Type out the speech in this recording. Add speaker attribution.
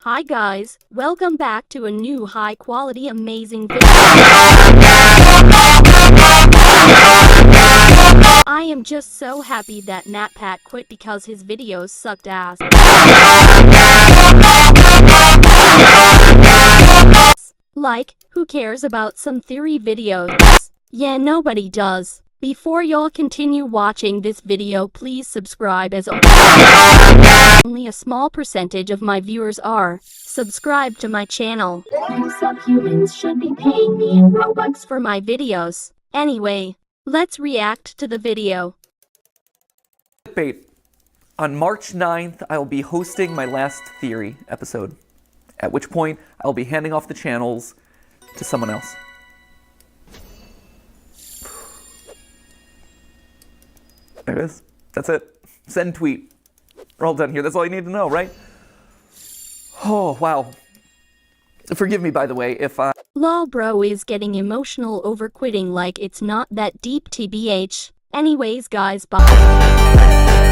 Speaker 1: Hi guys, welcome back to a new high quality amazing video. I am just so happy that NatPat quit because his videos sucked ass. Like, who cares about some theory videos? Yeah, nobody does. Before y'all continue watching this video, please subscribe as only a small percentage of my viewers are subscribed to my channel. You subhumans should be paying me in Robux for my videos. Anyway, let's react to the video.
Speaker 2: Debate. On March 9th, I'll be hosting my last theory episode, at which point I'll be handing off the channels to someone else. There it is. That's it. Send tweet. We're all done here. That's all you need to know, right? Oh, wow. Forgive me, by the way, if I...
Speaker 1: Lol bro is getting emotional over quitting like it's not that deep tbh. Anyways guys, bye.